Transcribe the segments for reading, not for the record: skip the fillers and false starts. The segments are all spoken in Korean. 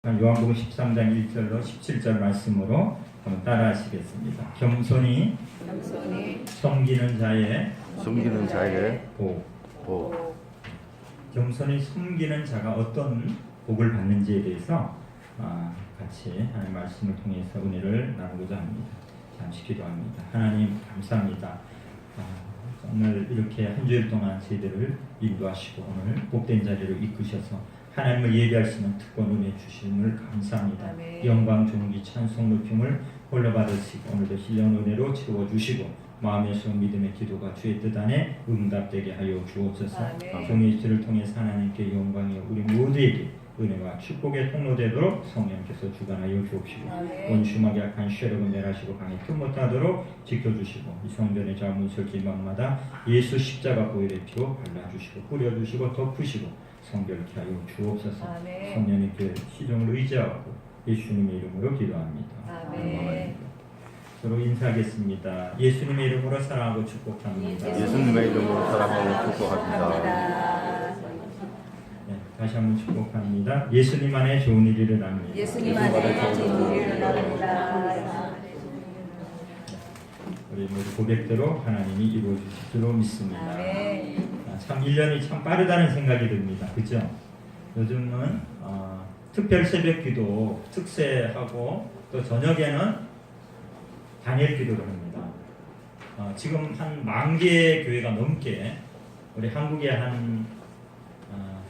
요한복음 13장 1절로 17절 말씀으로 한번 따라하시겠습니다. 겸손히 섬기는 자의 복. 겸손히 섬기는 자가 어떤 복을 받는지에 대해서 같이 하나님의 말씀을 통해서 은혜를 나누고자 합니다. 잠시 기도합니다. 하나님 감사합니다. 정말 이렇게 한 주일 동안 저희들을 인도하시고 오늘 복된 자리로 이끄셔서 하나님을 예배할 수 있는 특권 은혜 주심을 감사합니다. 아멘. 영광, 존귀, 찬송, 높임을 홀로 받으시고 오늘도 신령 은혜로 채워주시고 마음의 속 믿음의 기도가 주의 뜻 안에 응답되게 하여 주옵소서. 종의 주를 통해서 하나님께 영광이 우리 모두에게 은혜와 축복의 통로되도록 성령께서 주관하여 주옵시고 원수막에 약한 쉐력을 멸하시고 강에 틈 못하도록 지켜주시고 이 성전의 자문설지 막마다 예수 십자가 보혈의 피로 발라주시고 뿌려주시고 덮으시고 성결케 하여 주옵소서. 성령님께 시종을 의지하고 예수님의 이름으로 기도합니다. 아멘. 서로 인사하겠습니다. 예수님의 이름으로 사랑하고 축복합니다. 예수님의 이름으로 사랑하고 축복합니다. 네, 다시 한번 축복합니다. 예수님 안에 좋은 일이 일어납니다. 예수님 안에 좋은 일이 일어납니다. 우리 모두 고백대로 하나님이 이루어 주실 줄로 믿습니다. 아멘. 참 1년이 참 빠르다는 생각이 듭니다. 그죠? 요즘은 특별 새벽 기도 특세하고 또 저녁에는 단일 기도를 합니다. 지금 한 10,000개 교회가 넘게 우리 한국에 한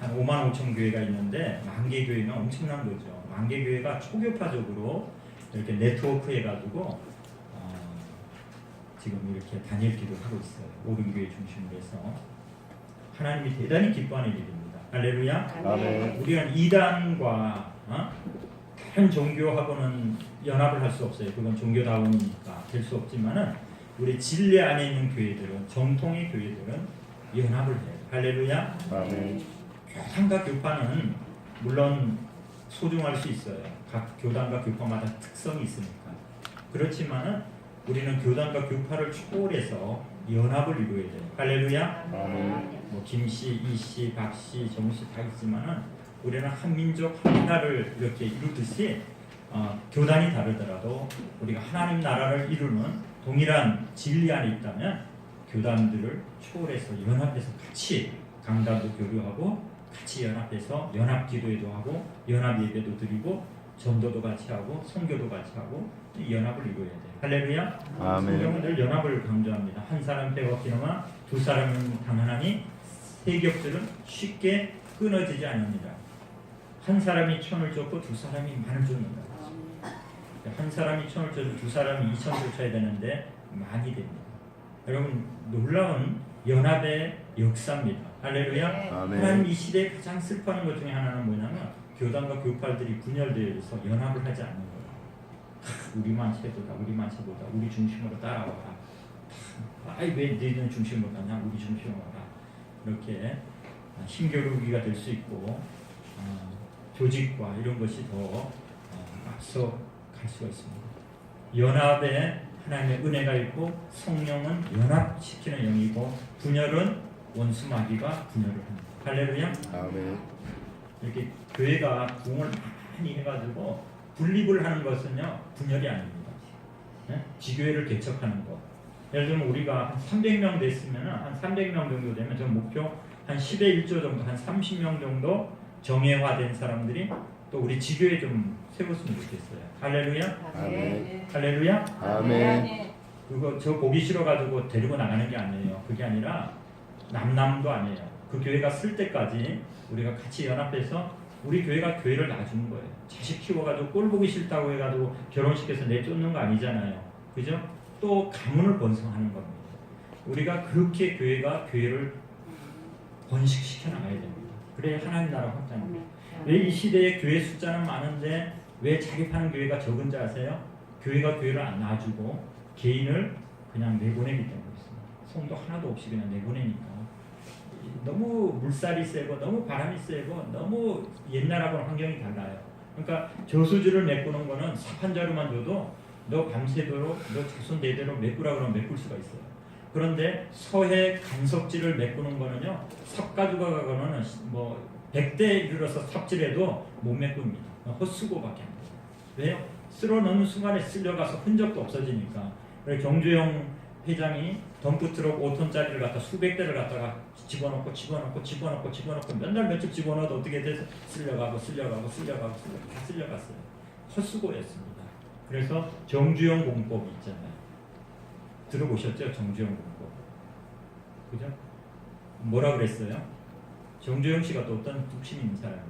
5만 5천 교회가 있는데 10,000개 교회는 엄청난 거죠. 10,000개 교회가 초교파적으로 이렇게 네트워크 해가지고 지금 이렇게 단일 기도를 하고 있어요. 모든 교회 중심으로 해서 하나님이 대단히 기뻐하는 일입니다. 할렐루야. 아멘. 우리는 이단과 다른 종교하고는 연합을 할 수 없어요. 그건 종교다움이니까 될 수 없지만은 우리 진리 안에 있는 교회들은 정통의 교회들은 연합을 해요. 할렐루야. 아멘. 교단과 교파는 물론 소중할 수 있어요. 각 교단과 교파마다 특성이 있으니까. 그렇지만은 우리는 교단과 교파를 초월해서 연합을 이루어야 돼요. 할렐루야. 아멘. 뭐 김씨, 이씨, 박씨, 정씨 다 있지만은 우리는 한 민족 한 나라를 이렇게 이루듯이 교단이 다르더라도 우리가 하나님 나라를 이루는 동일한 진리 안에 있다면 교단들을 초월해서 연합해서 같이 강단도 교류하고 같이 연합해서 연합 기도회도 하고 연합 예배도 드리고 전도도 같이 하고 선교도 같이 하고 연합을 이루어야 돼요. 할렐루야. 성경은 늘 연합을 강조합니다. 한 사람 빼고 기노마 두 사람은 강하나니 세 겹줄은 쉽게 끊어지지 않습니다. 한 사람이 천을 쫓고 두 사람이 만을 쫓는다. 한 사람이 천을 쫓고 두 사람이 2,000을 쫓아야 되는데 많이 됩니다. 여러분 놀라운 연합의 역사입니다. 할렐루야. 아멘. 하나님 이 시대에 가장 슬퍼하는 것 중에 하나는 뭐냐면 교단과 교파들이 분열되어서 연합을 하지 않는 거예요. 우리만 최고다, 우리만 최고다, 우리 중심으로 따라와라. 아이 왜 너희는 중심으로 가냐? 우리 중심으로 가라. 이렇게 힘겨루기가 될 수 있고 조직과 이런 것이 더 앞서 갈 수가 있습니다. 연합에 하나님의 은혜가 있고 성령은 연합시키는 영이고 분열은 원수 마귀가 분열을 합니다. 할렐루야. 아멘. 이렇게 교회가 부흥을 많이 해가지고 분립을 하는 것은요 분열이 아닙니다. 네? 지교회를 개척하는 것. 예를 들면 우리가 한 300명 됐으면 한 300명 정도 되면 저 목표 한 10의 1조 정도 한 30명 정도 정예화된 사람들이 또 우리 지교회 좀 세웠으면 좋겠어요. 할렐루야. 아멘. 할렐루야. 아멘. 그거 저 보기 싫어가지고 데리고 나가는 게 아니에요. 그게 아니라 남남도 아니에요. 그 교회가 쓸 때까지 우리가 같이 연합해서 우리 교회가 교회를 놔주는 거예요. 자식 키워가지고 꼴 보기 싫다고 해가지고 결혼식에서 내쫓는 거 아니잖아요. 그죠? 또 가문을 번성하는 겁니다. 우리가 그렇게 교회를 번식시켜 나가야 됩니다. 그래야 하나님 나라 확장합니다. 왜 이 시대에 교회 숫자는 많은데 왜 자립하는 교회가 적은지 아세요? 교회가 교회를 안 놔주고 개인을 그냥 내보내기 때문에 그렇습니다. 성도 하나도 없이 그냥 내보내니까 너무 물살이 세고 너무 바람이 세고 너무 옛날하고는 환경이 달라요. 그러니까 저수지를 메꾸는 거는 삽 한 자루만 줘도 너 밤새도록 너 자손 대대로 메꾸라 그러면 메꿀 수가 있어요. 그런데 서해 간석지를 메꾸는 거는요 삽 가지고 가거나 뭐 100대 이르러서 삽질해도 못 메꿉니다. 헛수고밖에 안 돼요. 왜요? 쓸어 넣는 순간에 쓸려가서 흔적도 없어지니까. 그래서 정주영 회장이 덤프트럭 5톤짜리를 갖다 수백 대를 갖다가 집어넣고 몇 날 며칠 집어넣어도 어떻게 돼서 쓸려가고 다 쓸려갔어요. 헛수고였습니다. 그래서 정주영 공법이 있잖아요. 들어보셨죠? 정주영 공법. 그죠? 뭐라 그랬어요? 정주영 씨가 또 어떤 뚝심 있는 사람입니까?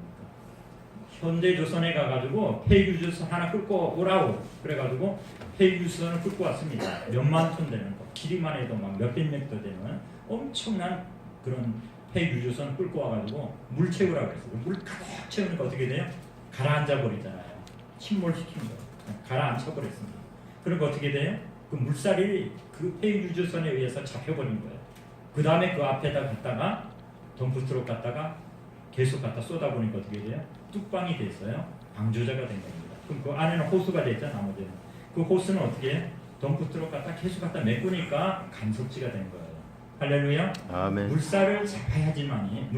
현대조선에 가가지고 폐유주선 하나 끌고 오라고 그래가지고 폐유주선을 끌고 왔습니다. 몇만 톤 되는 거, 길이만 해도 막 몇백 미터 되는 엄청난 그런 폐유주선을 끌고 와가지고 물 채우라고 했어요. 물 가득 채우니까 어떻게 돼요? 가라앉아 버리잖아요. 침몰시킨 거, 가라앉혀 버렸습니다. 그러니까 어떻게 돼요? 그 물살이 그 폐유주선에 의해서 잡혀버린 거예요. 그 다음에 그 앞에다 갖다가 덤프트럭 갖다가 계속 갖다 쏟아보니까 어떻게 돼요? 뚝방이 됐어요. 방조제가 된 겁니다. 그럼 그 안에는 호수가 됐잖아, 나머지는. 그 호수는 어떻게 해? 덤프트럭 갖다 계속 갖다 메꾸니까 간섭지가 된 거예요. 할렐루야. 아멘. 물살이 잡혀야지만이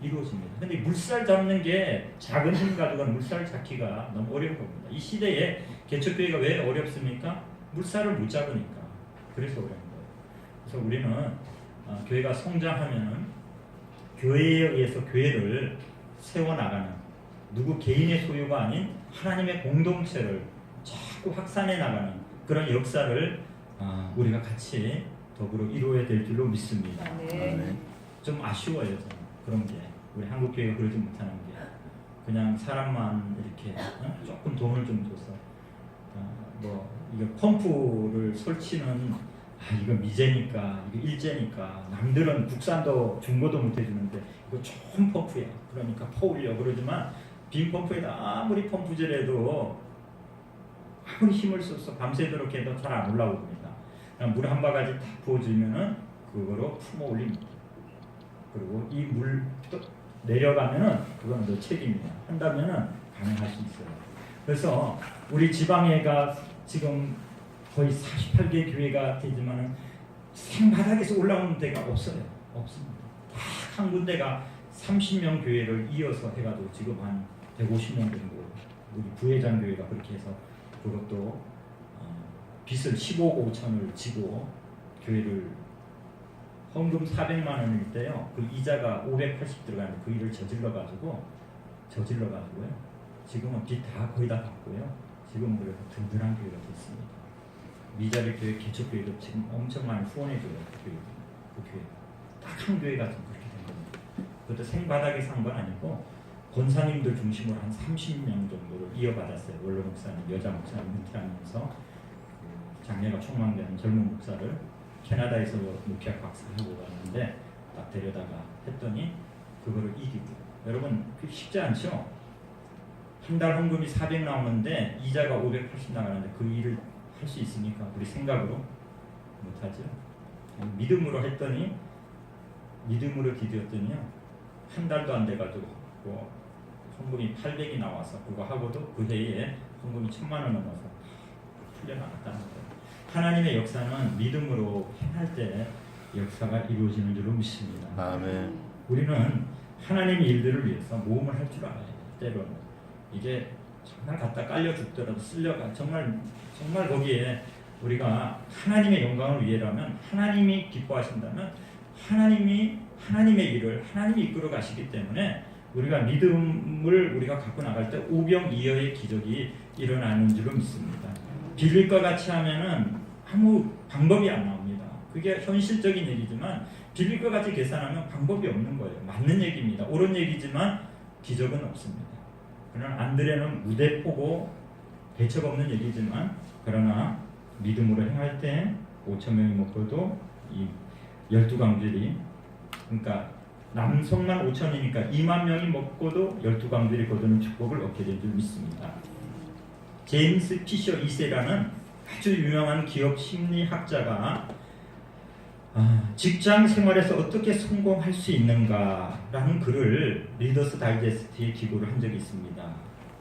이루어집니다. 근데 물살 잡는 게 작은 힘 가지고는 물살 잡기가 너무 어려운 겁니다. 이 시대에 개척교회가 왜 어렵습니까? 물살을 못 잡으니까. 그래서 어려운 거예요. 그래서 우리는 교회가 성장하면은 교회에 의해서 교회를 세워나가는 누구 개인의 소유가 아닌 하나님의 공동체를 자꾸 확산해 나가는 그런 역사를 우리가 같이 더불어 이루어야 될 줄로 믿습니다. 아멘. 좀 아쉬워요, 저는 그런 게. 우리 한국 교회가 그러지 못하는 게 그냥 사람만 이렇게 조금 돈을 좀 줘서 이거 펌프를 설치는 이거 미제니까 이거 일제니까 남들은 국산도 중고도 못 해주는데 이거 좋은 펌프야. 그러니까 퍼올려 그러지만 빈 펌프에다 아무리 펌프질해도 아무리 힘을 써서 밤새도록 해도 잘 안 올라옵니다. 그냥 물 한 바가지 딱 부어주면은 그거로 품어 올립니다. 그리고 이 물 내려가면은 그건 너 책임이야. 한다면은 가능할 수 있어요. 그래서 우리 지방회가 지금 거의 48개 교회가 되지만은 생바닥에서 올라오는 데가 없어요. 없습니다. 딱 한 군데가 30명 교회를 이어서 해가지고 지금 한 150명 정도 우리 부회장 교회가 그렇게 해서 그것도 빚을 15억 5천을 지고 교회를 헌금 400만 원일 때요. 그 이자가 580 들어가는데 그 일을 저질러가지고요. 지금은 빚 다 거의 다 갚고요. 지금은 그래도 든든한 교회가 됐습니다. 미자리 교회, 개척교회도 지금 엄청 많이 후원해줘요. 그 교회. 딱 한 교회가 좀 그렇게 된 겁니다. 그것도 생바닥에 산 건 아니고 권사님들 중심으로 한 30명 정도를 이어받았어요. 원로 목사님, 여자 목사님 은퇴하면서 장래가 촉망되는 젊은 목사를 캐나다에서 목회학 박사하고 왔는데 딱 데려다가 했더니 그거를 이기고. 여러분 그 쉽지 않죠? 한 달 헌금이 400 나오는데 이자가 580 나가는데 그 일을 할 수 있습니까? 우리 생각으로 못하죠. 믿음으로 했더니 믿음으로 기도했더니요 한 달도 안 돼가지고 헌금이 800이 나와서 그거 하고도 그 해에 헌금이 1000만 원 넘어서 풀려나갔다는 거예요. 하나님의 역사는 믿음으로 행할 때 역사가 이루어지는 줄로 믿습니다. 아멘. 우리는 하나님의 일들을 위해서 모험을 할 줄 알아요. 때로는 이게 정말 갖다 깔려 죽더라도 쓸려가 정말 거기에 우리가 하나님의 영광을 위해라면 하나님이 기뻐하신다면 하나님의 일을 하나님이 이끌어 가시기 때문에 우리가 믿음을 우리가 갖고 나갈 때 오병이어의 기적이 일어나는 줄로 믿습니다. 빌릴 것 같이 하면은 아무 방법이 안 나옵니다. 그게 현실적인 얘기지만 빌릴 것 같이 계산하면 방법이 없는 거예요. 맞는 얘기입니다. 옳은 얘기지만 기적은 없습니다. 그러나 안드레는 무대포고 대책 없는 얘기지만 그러나 믿음으로 행할 때 5,000명이 먹고도 이 12강들이 그러니까 남성만 5,000이니까 2만 명이 먹고도 12강들이 거두는 축복을 얻게 된 줄 믿습니다. 제임스 피셔 2세라는 아주 유명한 기업 심리학자가 직장 생활에서 어떻게 성공할 수 있는가라는 글을 리더스 다이제스트에 기고를 한 적이 있습니다.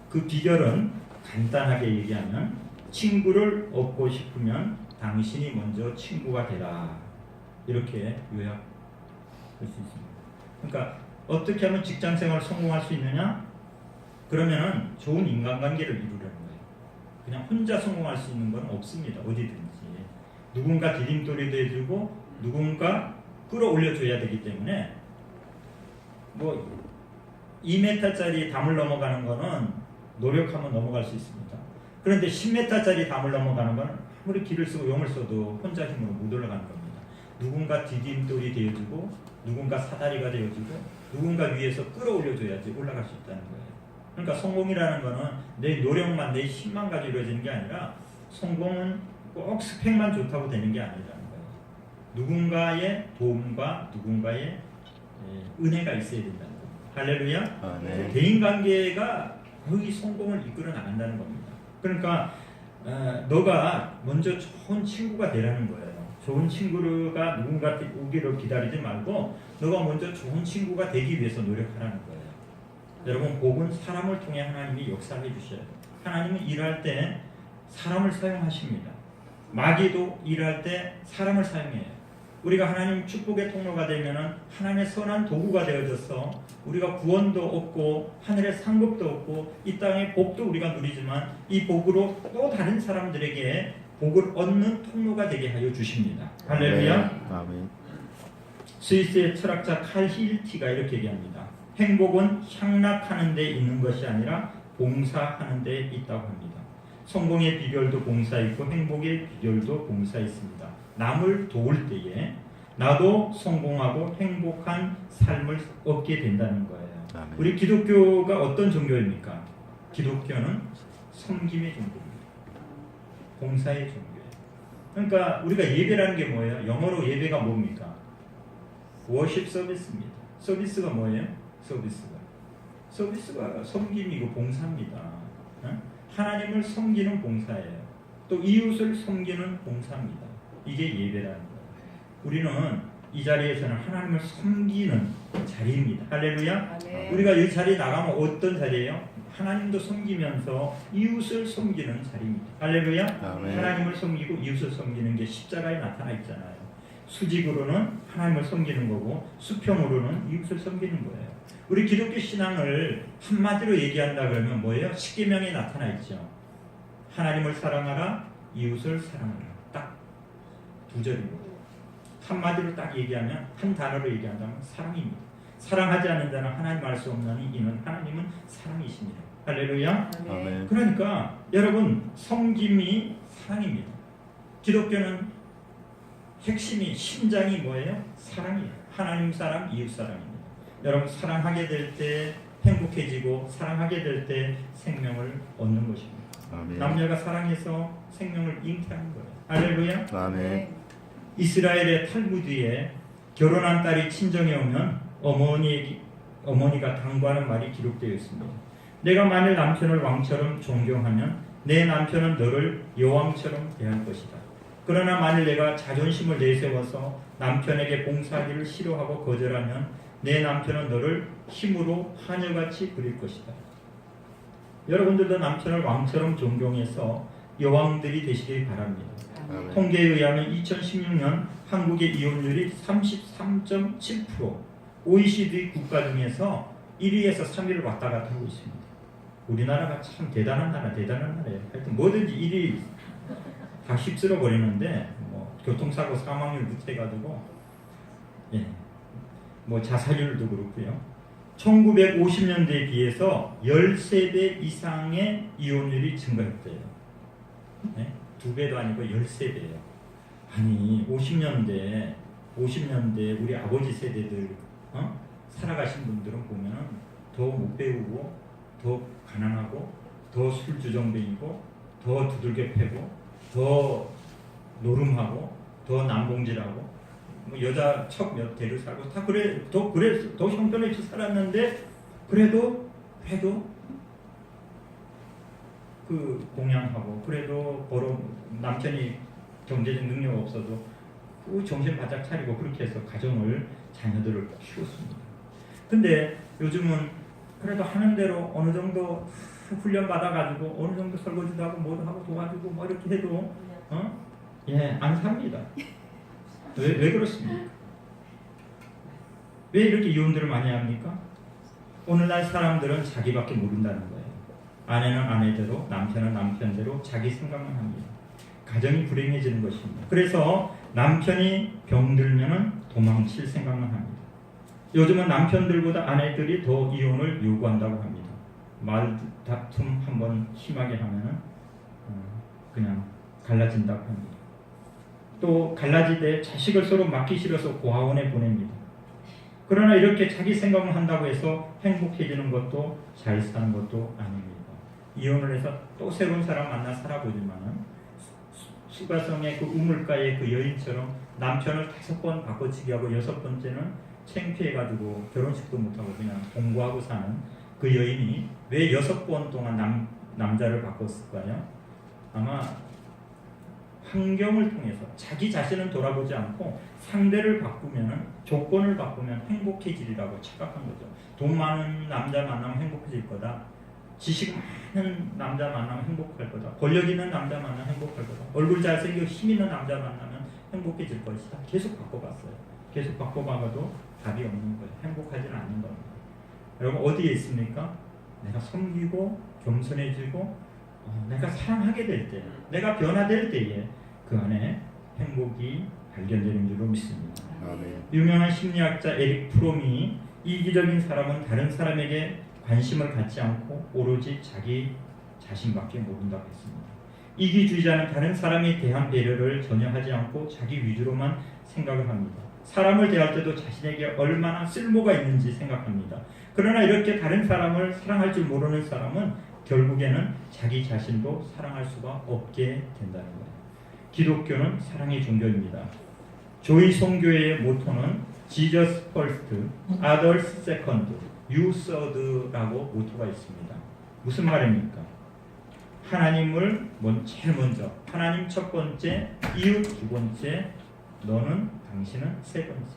그 비결은 간단하게 얘기하면 친구를 얻고 싶으면 당신이 먼저 친구가 되라. 이렇게 요약할 수 있습니다. 그러니까 어떻게 하면 직장 생활을 성공할 수 있느냐? 그러면은 좋은 인간관계를 이루려는 거예요. 그냥 혼자 성공할 수 있는 건 없습니다. 어디든지. 누군가 디딤돌이도 해주고 누군가 끌어올려줘야 되기 때문에 뭐 2m짜리 담을 넘어가는 거는 노력하면 넘어갈 수 있습니다. 그런데 10m짜리 담을 넘어가는 거는 아무리 길을 쓰고 용을 써도 혼자 힘으로 못 올라가는 겁니다. 누군가 디딤돌이 되어주고 누군가 사다리가 되어주고 누군가 위에서 끌어올려줘야지 올라갈 수 있다는 거예요. 그러니까 성공이라는 거는 내 노력만 내 힘만 가지고 이루어지는 게 아니라 성공은 꼭 스펙만 좋다고 되는 게 아니라는 거예요. 누군가의 도움과 누군가의 은혜가 있어야 된다는 거예요. 할렐루야. 아, 네. 대인관계가 거의 성공을 이끌어 나간다는 겁니다. 그러니까 너가 먼저 좋은 친구가 되라는 거예요. 좋은 친구가 누군가 오기를 기다리지 말고 너가 먼저 좋은 친구가 되기 위해서 노력하라는 거예요. 여러분, 복은 사람을 통해 하나님이 역사해 주셔요. 하나님은 일할 때 사람을 사용하십니다. 마귀도 일할 때 사람을 사용해요. 우리가 하나님 축복의 통로가 되면은 하나님의 선한 도구가 되어져서 우리가 구원도 얻고 하늘의 상급도 얻고 이 땅의 복도 우리가 누리지만 이 복으로 또 다른 사람들에게 복을 얻는 통로가 되게 하여 주십니다. 할렐루야. 아멘. 스위스의 철학자 칼 힐티가 이렇게 얘기합니다. 행복은 향락하는 데 있는 것이 아니라 봉사하는 데 있다고 합니다. 성공의 비결도 봉사 있고 행복의 비결도 봉사 있습니다. 남을 도울 때에 나도 성공하고 행복한 삶을 얻게 된다는 거예요. 아멘. 우리 기독교가 어떤 종교입니까? 기독교는 섬김의 종교입니다. 봉사의 종교예요. 그러니까 우리가 예배라는 게 뭐예요? 영어로 예배가 뭡니까? 워십 서비스입니다. 서비스가 뭐예요? 서비스가 섬김이고 봉사입니다. 하나님을 섬기는 봉사예요. 또 이웃을 섬기는 봉사입니다. 이게 예배라는 거예요. 우리는 이 자리에서는 하나님을 섬기는 자리입니다. 할렐루야. 아멘. 우리가 이 자리에 나가면 어떤 자리예요? 하나님도 섬기면서 이웃을 섬기는 자리입니다. 할렐루야. 아멘. 하나님을 섬기고 이웃을 섬기는 게 십자가에 나타나 있잖아요. 수직으로는 하나님을 섬기는 거고 수평으로는 이웃을 섬기는 거예요. 우리 기독교 신앙을 한마디로 얘기한다 그러면 뭐예요? 십계명에 나타나 있죠. 하나님을 사랑하라, 이웃을 사랑하라. 딱 두 절입니다. 한마디로 딱 얘기하면, 한 단어로 얘기한다면 사랑입니다. 사랑하지 않는 자는 하나님 알 수 없나니 이는 하나님은 사랑이십니다. 할렐루야. 아멘. 그러니까 여러분, 섬김이 사랑입니다. 기독교는 핵심이, 심장이 뭐예요? 사랑이에요. 하나님 사랑, 이웃 사랑입니다. 여러분, 사랑하게 될 때 행복해지고 사랑하게 될 때 생명을 얻는 것입니다. 아멘. 남녀가 사랑해서 생명을 잉태하는 거예요. 할렐루야. 아멘. 이스라엘의 탈무드에 결혼한 딸이 친정에 오면 어머니가 당부하는 말이 기록되어 있습니다. 내가 만일 남편을 왕처럼 존경하면 내 남편은 너를 여왕처럼 대할 것이다. 그러나 만일 내가 자존심을 내세워서 남편에게 봉사하기를 싫어하고 거절하면 내 남편은 너를 힘으로 하녀같이 부릴 것이다. 여러분들도 남편을 왕처럼 존경해서 여왕들이 되시길 바랍니다. 아멘. 통계에 의하면 2016년 한국의 이혼율이 33.7%, OECD 국가 중에서 1위에서 3위를 왔다 갔다 하고 있습니다. 우리나라가 참 대단한 나라예요. 하여튼 뭐든지 1위 다 휩쓸어 버리는데 뭐 교통사고 사망률부터 해가지고 뭐 자살률도 그렇고요. 1950년대에 비해서 13배 이상의 이혼율이 증가했대요. 2배도 아니고 13배예요. 아니 50년대 우리 아버지 세대들 살아가신 분들은 보면 더 못 배우고 더 가난하고 더 술주정뱅이고 더 두들겨 패고 더 노름하고 더 남봉질하고 뭐 여자 척 몇 대를 살고 다 더 형편없이 살았는데 그래도 그 공양하고 그래도 남편이 경제적 능력 없어도 그 정신 바짝 차리고 그렇게 해서 가정을 자녀들을 키웠습니다. 근데 요즘은 그래도 하는 대로 어느 정도 훈련 받아가지고 어느 정도 설거지도 하고 뭐도 하고 도와주고 뭐 이렇게 해도 안 삽니다. 왜 그렇습니까? 왜 이렇게 이혼들을 많이 합니까? 오늘날 사람들은 자기밖에 모른다는 거예요. 아내는 아내대로, 남편은 남편대로 자기 생각만 합니다. 가정이 불행해지는 것입니다. 그래서 남편이 병들면은 도망칠 생각만 합니다. 요즘은 남편들보다 아내들이 더 이혼을 요구한다고 합니다. 말다툼 한번 심하게 하면은 그냥 갈라진다고 합니다. 또 갈라지되 자식을 서로 맡기 싫어서 고아원에 보냅니다. 그러나 이렇게 자기 생각만 한다고 해서 행복해지는 것도 잘 사는 것도 아닙니다. 이혼을 해서 또 새로운 사람 만나 살아보지만은 수가성의 그 우물가의 그 여인처럼 남편을 5번 바꿔치기 하고 6번째는 창피해가지고 결혼식도 못하고 그냥 공부하고 사는 그 여인이 왜 6번 동안 남자를 바꿨을까요? 아마 환경을 통해서 자기 자신은 돌아보지 않고 상대를 바꾸면, 조건을 바꾸면 행복해지리라고 착각한 거죠. 돈 많은 남자 만나면 행복해질 거다. 지식 많은 남자 만나면 행복할 거다. 권력 있는 남자 만나면 행복할 거다. 얼굴 잘생기고 힘 있는 남자 만나면 행복해질 것이다. 계속 바꿔봤어요. 계속 바꿔봐도 답이 없는 거예요. 행복하지는 않는 겁니다. 여러분 어디에 있습니까? 내가 섬기고 겸손해지고 내가 사랑하게 될 때, 내가 변화될 때에 그 안에 행복이 발견되는 줄로 믿습니다. 아멘. 유명한 심리학자 에릭 프롬이 이기적인 사람은 다른 사람에게 관심을 갖지 않고 오로지 자기 자신밖에 모른다고 했습니다. 이기주의자는 다른 사람에 대한 배려를 전혀 하지 않고 자기 위주로만 생각을 합니다. 사람을 대할 때도 자신에게 얼마나 쓸모가 있는지 생각합니다. 그러나 이렇게 다른 사람을 사랑할 줄 모르는 사람은 결국에는 자기 자신도 사랑할 수가 없게 된다는 거예요. 기독교는 사랑의 종교입니다. 조이 송교회의 모토는 Jesus first, others second, you third라고 모토가 있습니다. 무슨 말입니까? 하나님을 제일 먼저, 하나님 첫 번째, 이웃 두 번째, 너는 당신은 세 번째.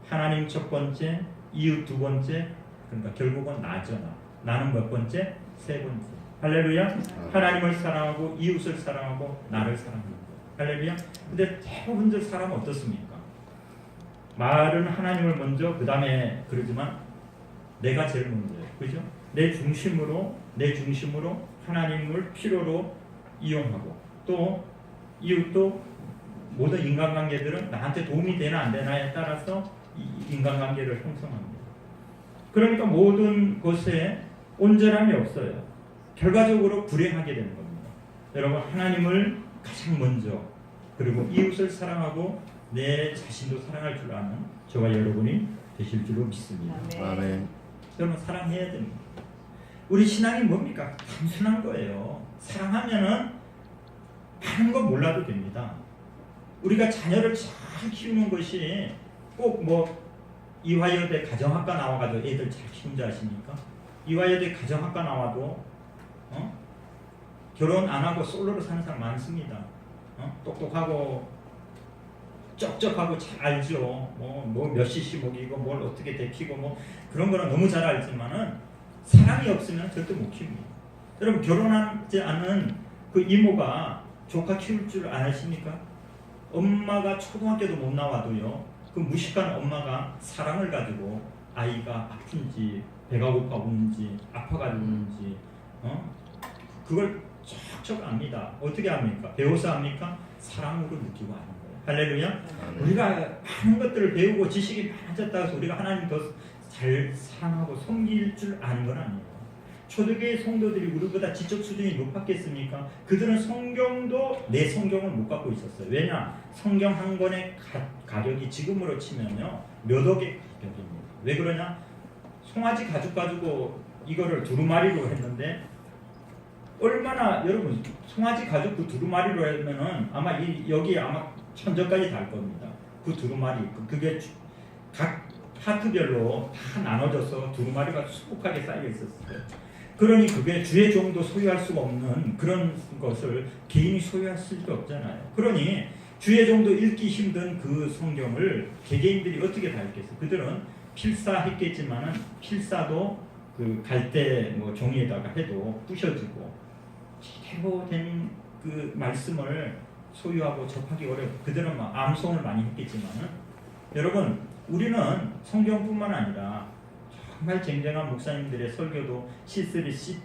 하나님 첫 번째, 이웃 두 번째, 그러니까 결국은 나죠. 나는 몇 번째? 세 번째. 할렐루야. 하나님을 사랑하고 이웃을 사랑하고 나를 사랑하는 거예요. 할렐루야. 근데 대부분들 사람은 어떻습니까? 말은 하나님을 먼저, 그 다음에 그러지만 내가 제일 먼저예요. 그죠? 내 중심으로 하나님을 필요로 이용하고, 또 이웃도, 모든 인간관계들은 나한테 도움이 되나 안 되나에 따라서 이 인간관계를 형성합니다. 그러니까 모든 것에 온전함이 없어요. 결과적으로 불행하게 되는 겁니다. 여러분 하나님을 가장 먼저, 그리고 이웃을 사랑하고 내 자신도 사랑할 줄 아는 저와 여러분이 되실 줄로 믿습니다. 아멘. 여러분 사랑해야 됩니다. 우리 신앙이 뭡니까? 단순한 거예요. 사랑하면은 많은 거 몰라도 됩니다. 우리가 자녀를 잘 키우는 것이 꼭 이화여대 가정학과 나와가지고 애들 잘 키운 줄 아십니까? 이화여대 가정학과 나와도 결혼 안 하고 솔로로 사는 사람 많습니다. 똑똑하고 쩍쩍하고 잘 알죠. 몇 cc 먹이고 뭘 어떻게 데키고 그런 거는 너무 잘 알지만은 사랑이 없으면 절대 못 키웁니다. 여러분 결혼하지 않은 그 이모가 조카 키울 줄 아십니까? 엄마가 초등학교도 못 나와도요. 그 무식한 엄마가 사랑을 가지고 아이가 아픈지 배가 고파 우는지 아파가지고 우는지 그걸 척척 압니다. 어떻게 압니까? 배워서 압니까? 사랑으로 느끼고 하는 거예요. 할렐루야. 우리가 많은 것들을 배우고 지식이 많아졌다고 해서 우리가 하나님 더 잘 사랑하고 섬길 줄 아는 건 아니에요. 초대교회 성도들이 우리보다 지적 수준이 높았겠습니까? 그들은 성경도 내 성경을 못 갖고 있었어요. 왜냐? 성경 한 권의 가격이 지금으로 치면요 몇 억의 가격입니다. 왜 그러냐? 송아지 가죽 가지고 이거를 두루마리로 했는데 얼마나 여러분 송아지 가죽 그 두루마리로 하면은 아마 여기 아마 천정까지 달 겁니다. 그 두루마리 그게 각 파트별로 다 나눠져서 두루마리가 수북하게 쌓여 있었어요. 그러니 그게 주의 종도 소유할 수가 없는 그런 것을 개인이 소유할 수가 없잖아요. 그러니 주의 종도 읽기 힘든 그 성경을 개개인들이 어떻게 다 읽겠어요? 그들은 필사했겠지만은 필사도 그 갈대 종이에다가 해도 부셔지고 제대로 된 그 말씀을 소유하고 접하기 어려워. 그들은 암송을 많이 했겠지만은 여러분 우리는 성경뿐만 아니라 정말 쟁쟁한 목사님들의 설교도 C3,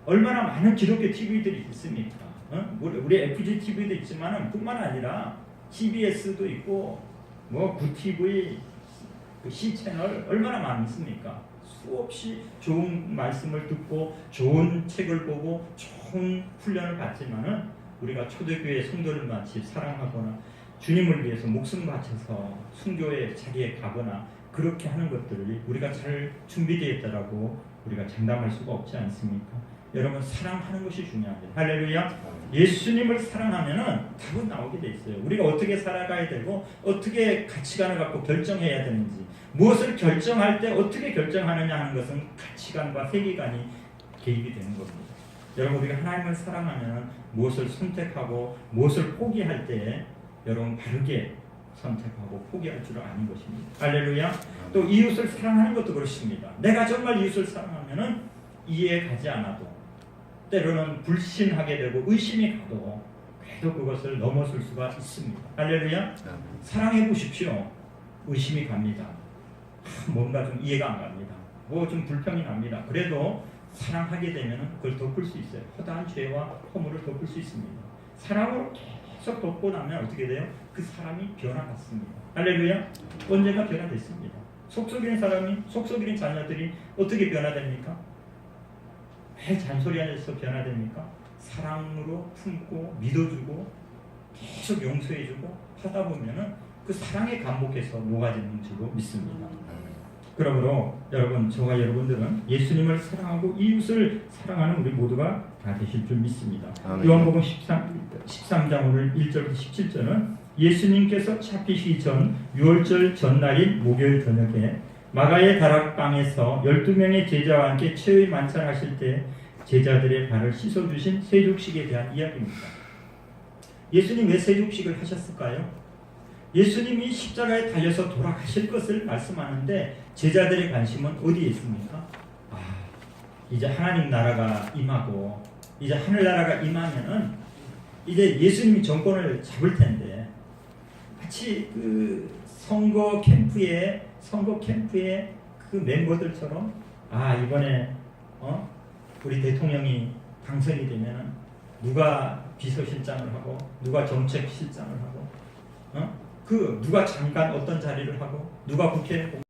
얼마나 많은 기독교 TV들이 있습니까? 우리 FG TV도 있지만은 뿐만 아니라 TBS도 있고 뭐 구TV, C 채널 얼마나 많습니까? 수없이 좋은 말씀을 듣고 좋은 책을 보고 좋은 훈련을 받지만은 우리가 초대교회 성도를 마치 사랑하거나 주님을 위해서 목숨 바쳐서 순교에 자기에 가거나 그렇게 하는 것들이 우리가 잘 준비되어 있다라고 우리가 장담할 수가 없지 않습니까? 여러분 사랑하는 것이 중요합니다. 할렐루야. 예수님을 사랑하면은 답은 나오게 돼 있어요. 우리가 어떻게 살아가야 되고 어떻게 가치관을 갖고 결정해야 되는지 무엇을 결정할 때 어떻게 결정하느냐 하는 것은 가치관과 세계관이 개입이 되는 겁니다. 여러분 우리가 하나님을 사랑하면 무엇을 선택하고 무엇을 포기할 때 여러분 바르게 선택하고 포기할 줄 아는 것입니다. 할렐루야. 또 이웃을 사랑하는 것도 그렇습니다. 내가 정말 이웃을 사랑하면은 이해 가지 않아도 때로는 불신하게 되고 의심이 가도 그래도 그것을 넘어설 수가 있습니다. 할렐루야. 사랑해 보십시오. 의심이 갑니다. 뭔가 좀 이해가 안 갑니다. 뭐 좀 불평이 납니다. 그래도 사랑하게 되면 그걸 덮을 수 있어요. 허다한 죄와 허물을 덮을 수 있습니다. 사랑으로 계속 덮고 나면 어떻게 돼요? 그 사람이 변화받습니다. 할렐루야. 언젠가 변화됐습니다. 속썩이는 사람이, 속썩이는 자녀들이 어떻게 변화됩니까? 왜 잔소리하면서 변화됩니까? 사랑으로 품고 믿어주고 계속 용서해주고 하다 보면은 그 사랑에 감복해서 녹아지는 줄로 믿습니다. 그러므로 여러분, 저와 여러분들은 예수님을 사랑하고 이웃을 사랑하는 우리 모두가 다 되실 줄 믿습니다. 요한복음 13장 오늘 1절부터 17절은 예수님께서 잡히시기 전 6월절 전날인 목요일 저녁에 마가의 다락방에서 12명의 제자와 함께 최후의 만찬하실 때 제자들의 발을 씻어주신 세족식에 대한 이야기입니다. 예수님 왜 세족식을 하셨을까요? 예수님이 십자가에 달려서 돌아가실 것을 말씀하는데 제자들의 관심은 어디에 있습니까? 이제 하나님 나라가 임하고 이제 하늘나라가 임하면은 이제 예수님이 정권을 잡을 텐데 마치 그 선거 캠프에 그 멤버들처럼 이번에 우리 대통령이 당선이 되면은 누가 비서실장을 하고 누가 정책실장을 하고 누가 장관 어떤 자리를 하고 누가 국회에